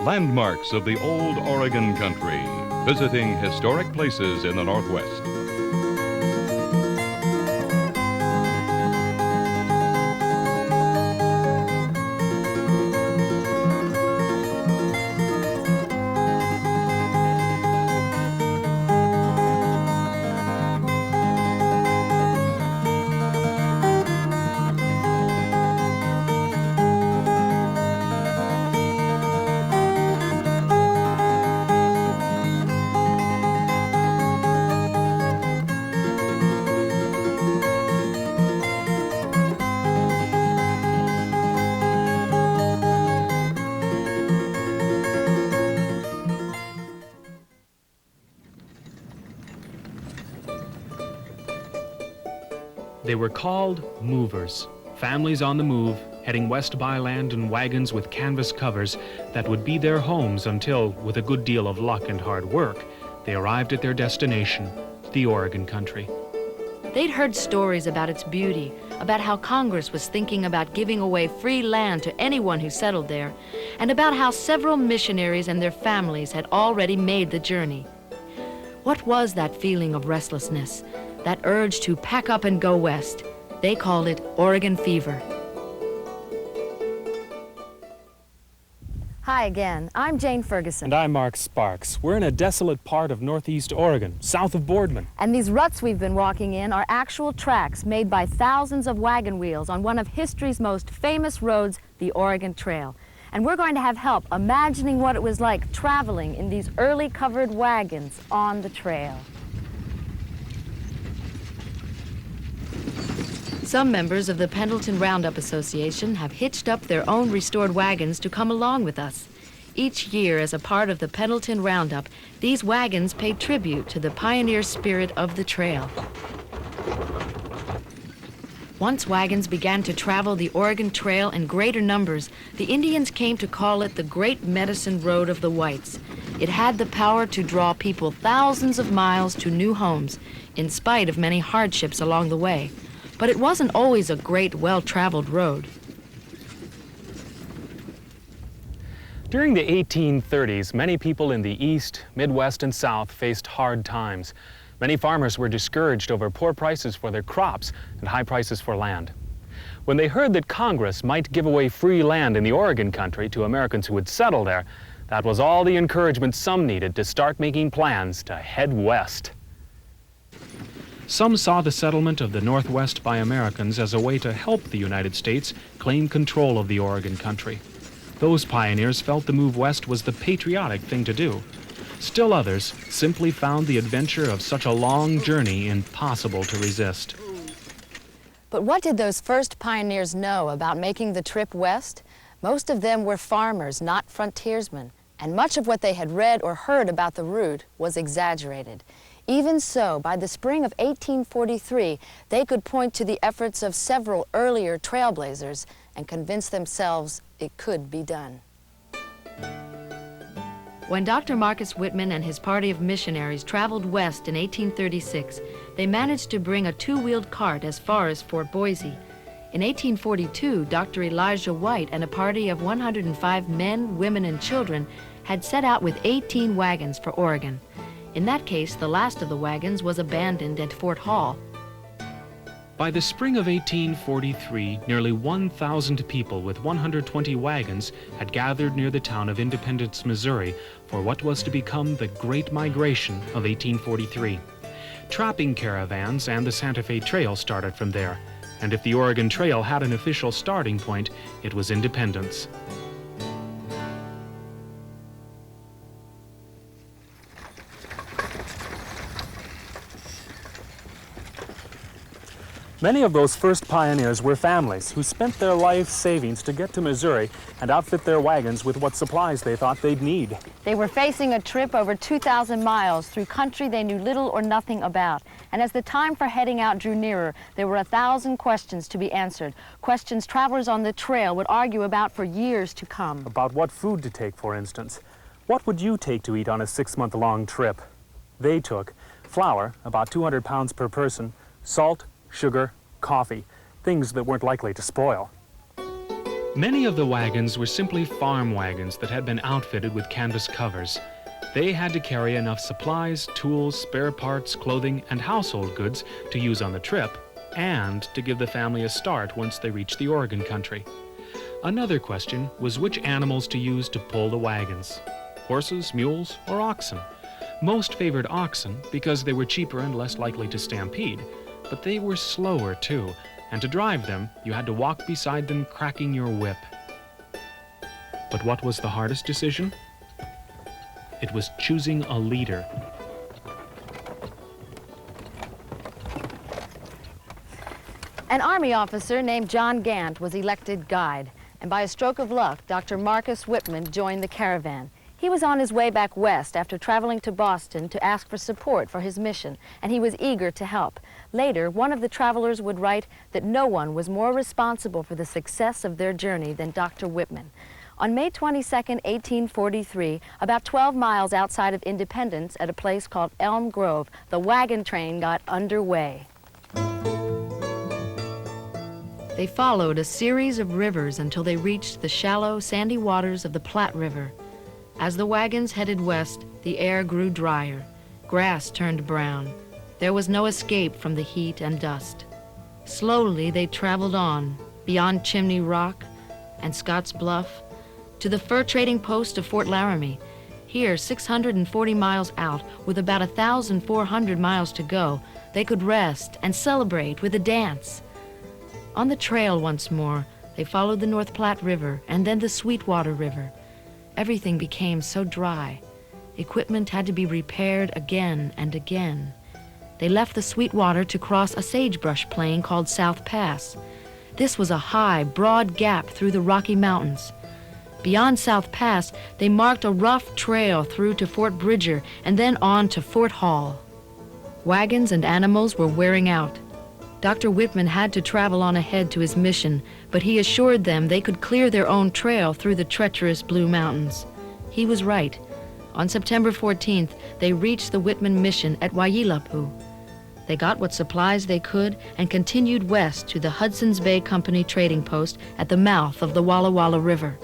Landmarks of the old Oregon country, visiting historic places in the Northwest. They were called movers, families on the move, heading west by land in wagons with canvas covers that would be their homes until, with a good deal of luck and hard work, they arrived at their destination, the Oregon country. They'd heard stories about its beauty, about how Congress was thinking about giving away free land to anyone who settled there, and about how several missionaries and their families had already made the journey. What was that feeling of restlessness? That urge to pack up and go west? They called it Oregon fever. Hi again, I'm Jane Ferguson. And I'm Mark Sparks. We're in a desolate part of northeast Oregon, south of Boardman. And these ruts we've been walking in are actual tracks made by thousands of wagon wheels on one of history's most famous roads, the Oregon Trail. And we're going to have help imagining what it was like traveling in these early covered wagons on the trail. Some members of the Pendleton Roundup Association have hitched up their own restored wagons to come along with us. Each year, as a part of the Pendleton Roundup, these wagons pay tribute to the pioneer spirit of the trail. Once wagons began to travel the Oregon Trail in greater numbers, the Indians came to call it the Great Medicine Road of the Whites. It had the power to draw people thousands of miles to new homes, in spite of many hardships along the way. But it wasn't always a great, well-traveled road. During the 1830s, many people in the East, Midwest, and South faced hard times. Many farmers were discouraged over poor prices for their crops and high prices for land. When they heard that Congress might give away free land in the Oregon country to Americans who would settle there, that was all the encouragement some needed to start making plans to head west. Some saw the settlement of the Northwest by Americans as a way to help the United States claim control of the Oregon country. Those pioneers felt the move west was the patriotic thing to do. Still others simply found the adventure of such a long journey impossible to resist. But what did those first pioneers know about making the trip west? Most of them were farmers, not frontiersmen, and much of what they had read or heard about the route was exaggerated. Even so, by the spring of 1843, they could point to the efforts of several earlier trailblazers and convince themselves it could be done. When Dr. Marcus Whitman and his party of missionaries traveled west in 1836, they managed to bring a two-wheeled cart as far as Fort Boise. In 1842, Dr. Elijah White and a party of 105 men, women, and children had set out with 18 wagons for Oregon. In that case, the last of the wagons was abandoned at Fort Hall. By the spring of 1843, nearly 1,000 people with 120 wagons had gathered near the town of Independence, Missouri, for what was to become the Great Migration of 1843. Trapping caravans and the Santa Fe Trail started from there, and if the Oregon Trail had an official starting point, it was Independence. Many of those first pioneers were families who spent their life savings to get to Missouri and outfit their wagons with what supplies they thought they'd need. They were facing a trip over 2,000 miles through country they knew little or nothing about. And as the time for heading out drew nearer, there were 1,000 questions to be answered. Questions travelers on the trail would argue about for years to come. About what food to take, for instance. What would you take to eat on a 6-month-long trip? They took flour, about 200 pounds per person, salt, sugar, coffee, things that weren't likely to spoil. Many of the wagons were simply farm wagons that had been outfitted with canvas covers. They had to carry enough supplies, tools, spare parts, clothing, and household goods to use on the trip, and to give the family a start once they reached the Oregon country. Another question was which animals to use to pull the wagons: horses, mules, or oxen. Most favored oxen because they were cheaper and less likely to stampede, but they were slower too, and to drive them, you had to walk beside them cracking your whip. But what was the hardest decision? It was choosing a leader. An Army officer named John Gant was elected guide, and by a stroke of luck, Dr. Marcus Whitman joined the caravan. He was on his way back west after traveling to Boston to ask for support for his mission, and he was eager to help. Later, one of the travelers would write that no one was more responsible for the success of their journey than Dr. Whitman. On May 22, 1843, about 12 miles outside of Independence at a place called Elm Grove, the wagon train got underway. They followed a series of rivers until they reached the shallow, sandy waters of the Platte River. As the wagons headed west, the air grew drier. Grass turned brown. There was no escape from the heat and dust. Slowly they traveled on, beyond Chimney Rock and Scotts Bluff, to the fur trading post of Fort Laramie. Here, 640 miles out, with about 1,400 miles to go, they could rest and celebrate with a dance. On the trail once more, they followed the North Platte River and then the Sweetwater River. Everything became so dry. Equipment had to be repaired again and again. They left the Sweetwater to cross a sagebrush plain called South Pass. This was a high, broad gap through the Rocky Mountains. Beyond South Pass, they marked a rough trail through to Fort Bridger and then on to Fort Hall. Wagons and animals were wearing out. Dr. Whitman had to travel on ahead to his mission, but he assured them they could clear their own trail through the treacherous Blue Mountains. He was right. On September 14th, they reached the Whitman mission at Waiilapu. They got what supplies they could and continued west to the Hudson's Bay Company trading post at the mouth of the Walla Walla River.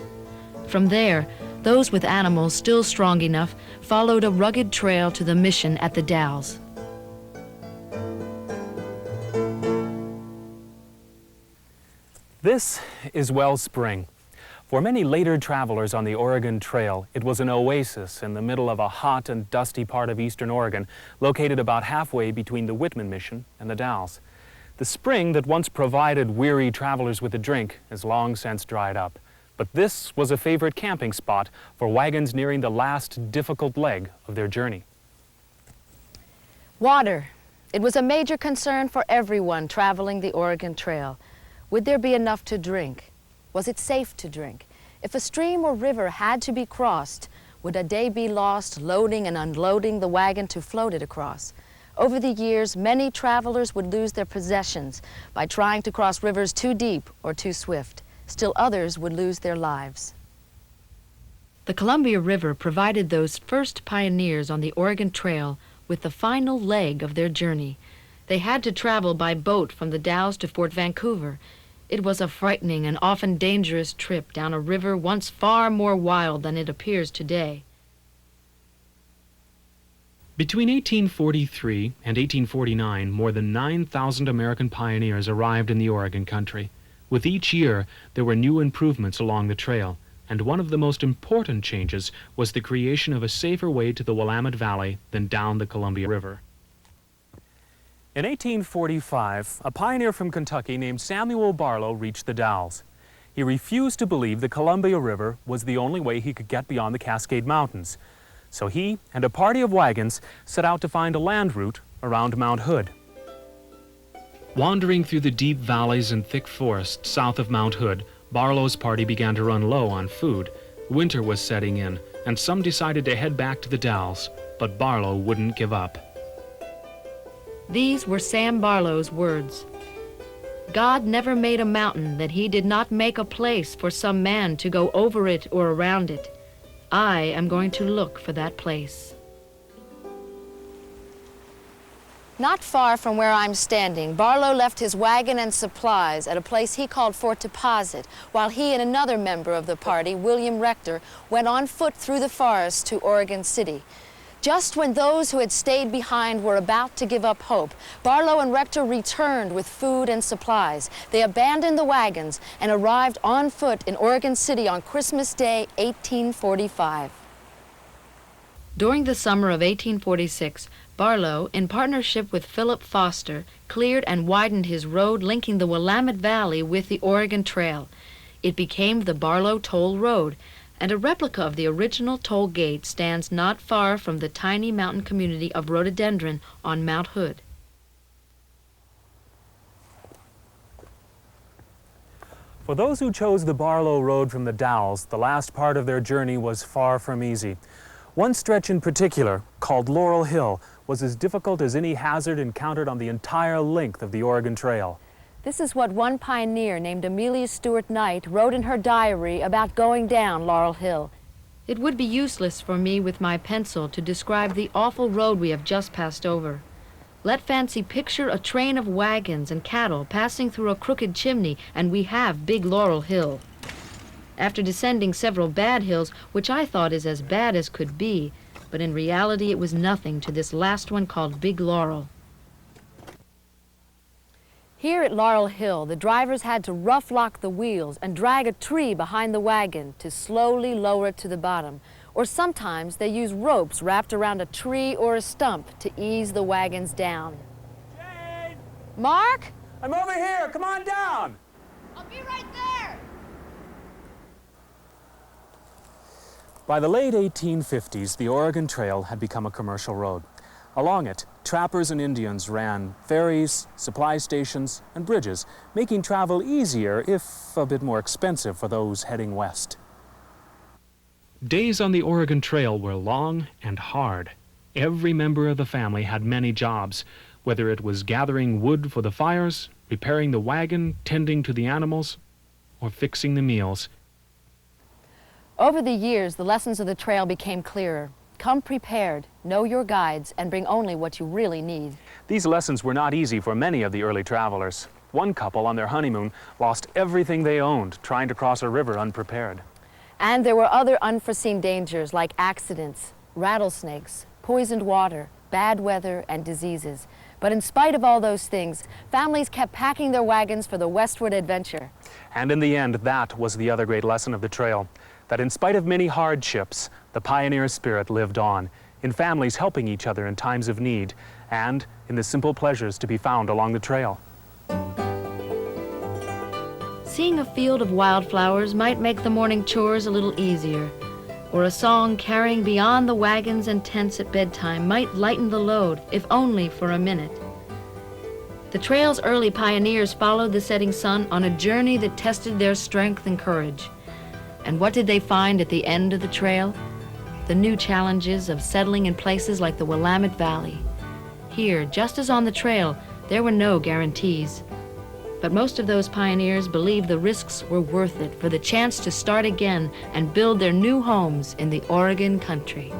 From there, those with animals still strong enough followed a rugged trail to the mission at the Dalles. This is Wellspring. For many later travelers on the Oregon Trail, it was an oasis in the middle of a hot and dusty part of eastern Oregon, located about halfway between the Whitman Mission and the Dalles. The spring that once provided weary travelers with a drink has long since dried up. But this was a favorite camping spot for wagons nearing the last difficult leg of their journey. Water. It was a major concern for everyone traveling the Oregon Trail. Would there be enough to drink? Was it safe to drink? If a stream or river had to be crossed, would a day be lost loading and unloading the wagon to float it across? Over the years, many travelers would lose their possessions by trying to cross rivers too deep or too swift. Still others would lose their lives. The Columbia River provided those first pioneers on the Oregon Trail with the final leg of their journey. They had to travel by boat from the Dalles to Fort Vancouver. It was a frightening and often dangerous trip down a river once far more wild than it appears today. Between 1843 and 1849, more than 9,000 American pioneers arrived in the Oregon country. With each year, there were new improvements along the trail, and one of the most important changes was the creation of a safer way to the Willamette Valley than down the Columbia River. In 1845, a pioneer from Kentucky named Samuel Barlow reached the Dalles. He refused to believe the Columbia River was the only way he could get beyond the Cascade Mountains. So he and a party of wagons set out to find a land route around Mount Hood. Wandering through the deep valleys and thick forests south of Mount Hood, Barlow's party began to run low on food. Winter was setting in, and some decided to head back to the Dalles, but Barlow wouldn't give up. These were Sam Barlow's words. God never made a mountain that he did not make a place for some man to go over it or around it. I am going to look for that place. Not far from where I'm standing, Barlow left his wagon and supplies at a place he called Fort Deposit, while he and another member of the party, William Rector, went on foot through the forest to Oregon City. Just when those who had stayed behind were about to give up hope, Barlow and Rector returned with food and supplies. They abandoned the wagons and arrived on foot in Oregon City on Christmas Day, 1845. During the summer of 1846, Barlow, in partnership with Philip Foster, cleared and widened his road linking the Willamette Valley with the Oregon Trail. It became the Barlow Toll Road, and a replica of the original toll gate stands not far from the tiny mountain community of Rhododendron on Mount Hood. For those who chose the Barlow Road from the Dalles, the last part of their journey was far from easy. One stretch in particular, called Laurel Hill, was as difficult as any hazard encountered on the entire length of the Oregon Trail. This is what one pioneer named Amelia Stewart Knight wrote in her diary about going down Laurel Hill. It would be useless for me with my pencil to describe the awful road we have just passed over. Let fancy picture a train of wagons and cattle passing through a crooked chimney, and we have Big Laurel Hill. After descending several bad hills, which I thought is as bad as could be, but in reality it was nothing to this last one called Big Laurel. Here at Laurel Hill, the drivers had to rough lock the wheels and drag a tree behind the wagon to slowly lower it to the bottom. Or sometimes they used ropes wrapped around a tree or a stump to ease the wagons down. Jane! Mark? I'm over here! Come on down! I'll be right there! By the late 1850s, the Oregon Trail had become a commercial road. Along it, trappers and Indians ran ferries, supply stations, and bridges, making travel easier, if a bit more expensive, for those heading west. Days on the Oregon Trail were long and hard. Every member of the family had many jobs, whether it was gathering wood for the fires, repairing the wagon, tending to the animals, or fixing the meals. Over the years, the lessons of the trail became clearer. Come prepared, know your guides, and bring only what you really need. These lessons were not easy for many of the early travelers. One couple on their honeymoon lost everything they owned trying to cross a river unprepared. And there were other unforeseen dangers like accidents, rattlesnakes, poisoned water, bad weather, and diseases. But in spite of all those things, families kept packing their wagons for the westward adventure. And in the end, that was the other great lesson of the trail, that in spite of many hardships, the pioneer spirit lived on, in families helping each other in times of need, and in the simple pleasures to be found along the trail. Seeing a field of wildflowers might make the morning chores a little easier, or a song carrying beyond the wagons and tents at bedtime might lighten the load, if only for a minute. The trail's early pioneers followed the setting sun on a journey that tested their strength and courage. And what did they find at the end of the trail? The new challenges of settling in places like the Willamette Valley. Here, just as on the trail, there were no guarantees. But most of those pioneers believed the risks were worth it for the chance to start again and build their new homes in the Oregon country.